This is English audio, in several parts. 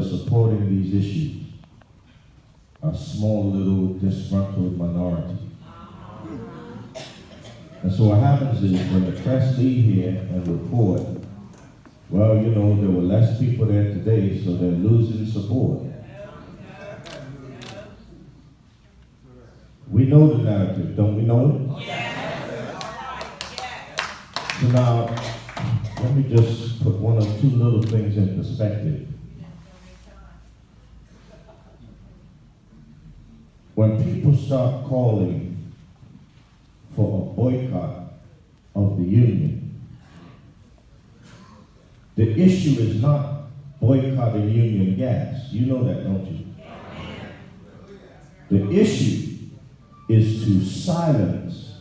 are supporting these issues are small little disgruntled minority. And so what happens is when the press leave here and report, well, you know, there were less people there today, so they're losing support. We know the narrative, don't we know it? So now, let me just put one or two little things in perspective. When people start calling for a boycott of the union, the issue is not boycotting union gas. You know that, don't you? The issue is to silence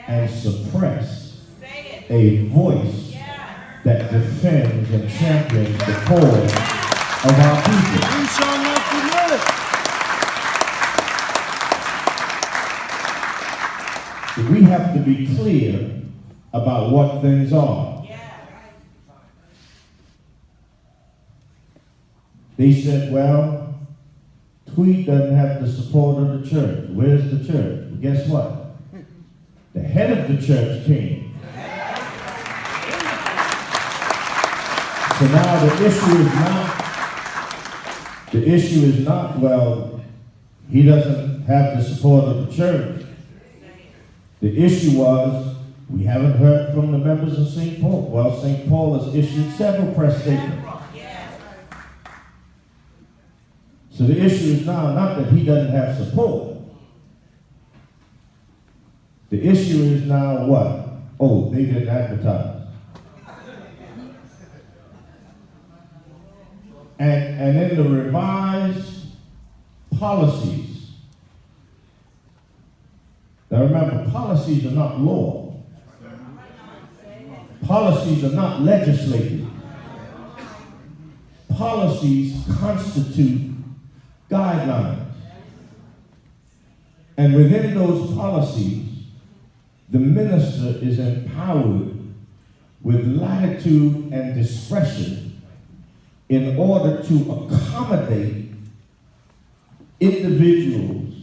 and suppress a voice that defends and champions the cause of our people. We have to be clear about what things are. They said, well, Tweed doesn't have the support of the church. Where's the church? Well, guess what? The head of the church came. So now the issue is not, well, he doesn't have the support of the church. The issue was, we haven't heard from the members of St. Paul. Well, St. Paul has issued several press statements. So the issue is now not that he doesn't have support. The issue is now what? Oh, they didn't advertise. And in the revised policies, now remember, policies are not law. Policies are not legislative. Policies constitute guidelines. And within those policies, the minister is empowered with latitude and discretion in order to accommodate individuals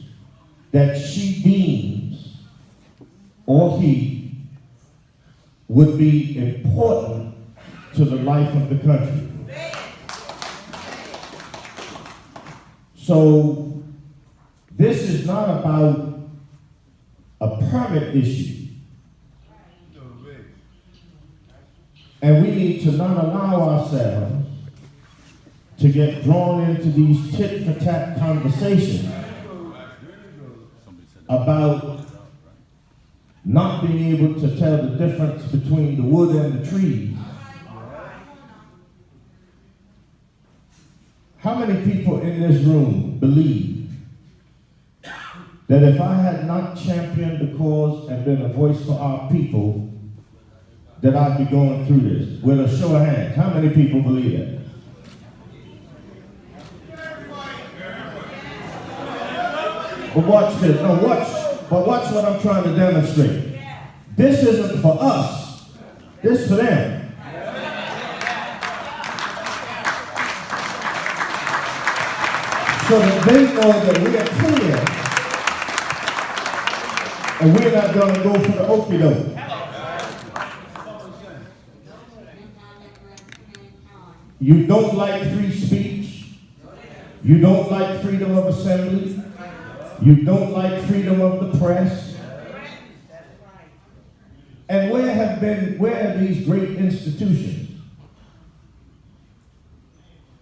that she deems or he would be important to the life of the country. So this is not about a permit issue. And we need to not allow ourselves to get drawn into these tit-for-tat conversations about not being able to tell the difference between the wood and the trees. How many people in this room believe that if I had not championed the cause and been a voice for our people, that I'd be going through this? With a show of hands, how many people believe that? But watch this. No, watch what I'm trying to demonstrate. This isn't for us. This is for them. So that they know that we are clear and we're not going to go for the okie doke. You don't like free speech. You don't like freedom of assembly. You don't like freedom of the press. And where are these great institutions?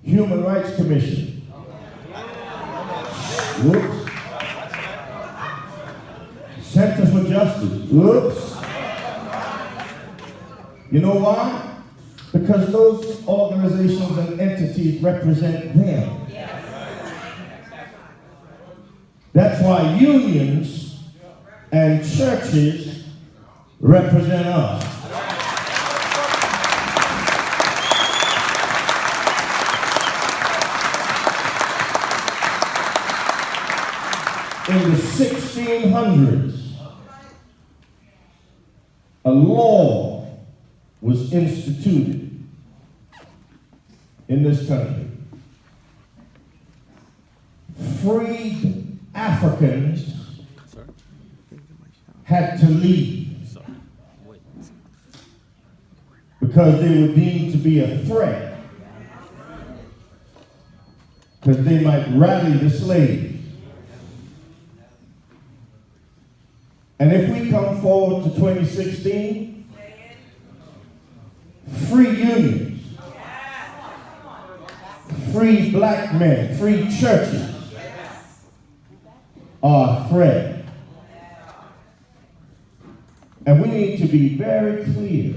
Human Rights Commission. Whoops. Center for Justice. Whoops. You know why? Because those organizations and entities represent them. That's why unions and churches represent us. In the 1600s, a law was instituted in this country freed Africans had to leave because they were deemed to be a threat, because they might rally the slaves. And if we come forward to 2016, free unions, free black men, free churches are a threat. And we need to be very clear.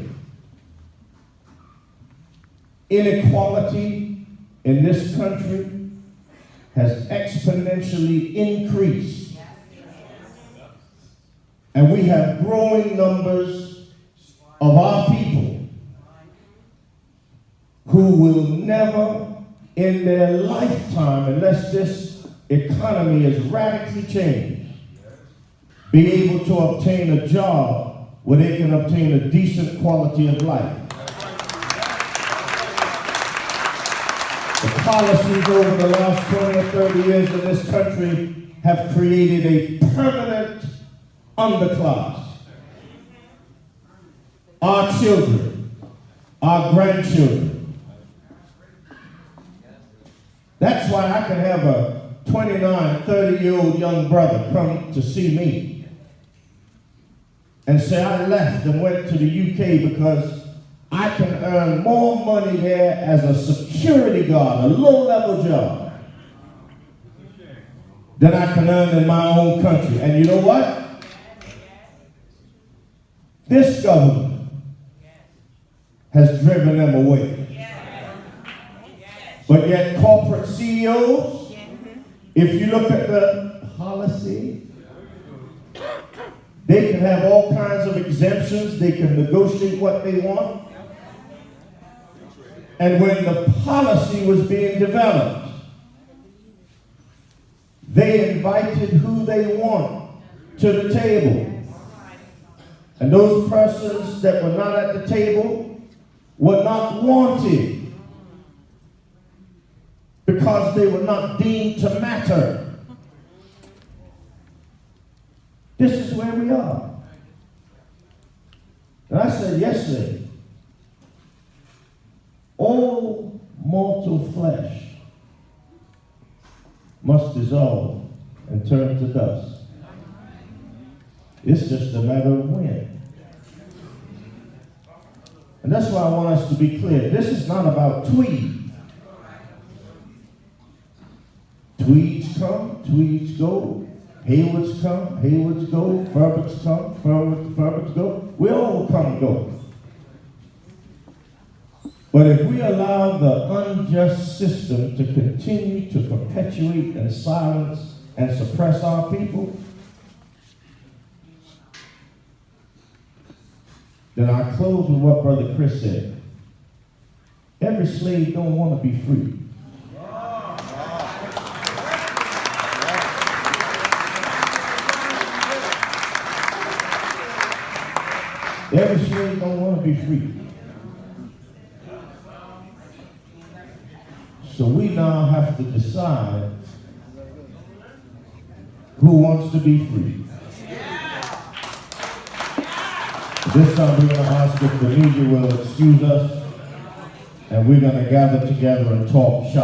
Inequality in this country has exponentially increased. And we have growing numbers of our people who will never in their lifetime, unless this economy is radically changed, be able to obtain a job where they can obtain a decent quality of life. The policies over the last 20 or 30 years in this country have created a permanent underclass. Our children, our grandchildren. That's why I can have a 29, 30-year-old young brother come to see me and say, I left and went to the UK because I can earn more money there as a security guard, a low-level job, than I can earn in my own country. And you know what? This government has driven them away. But yet corporate CEOs, if you look at the policy, they can have all kinds of exemptions. They can negotiate what they want. And when the policy was being developed, they invited who they want to the table. And those persons that were not at the table were not wanted because they were not deemed to matter. This is where we are. And I said yesterday, all mortal flesh must dissolve and turn to dust. It's just a matter of when. And that's why I want us to be clear. This is not about Tweed. Tweeds come, Tweeds go. Haywards come, Haywards go. Furberts come, Furberts go. We all come and go. But if we allow the unjust system to continue to perpetuate and silence and suppress our people, then I close with what Brother Chris said. Every slave don't want to be free. Every slave don't want to be free. So we now have to decide who wants to be free. This time we're going to ask if the media will excuse us, and we're going to gather together and talk shop.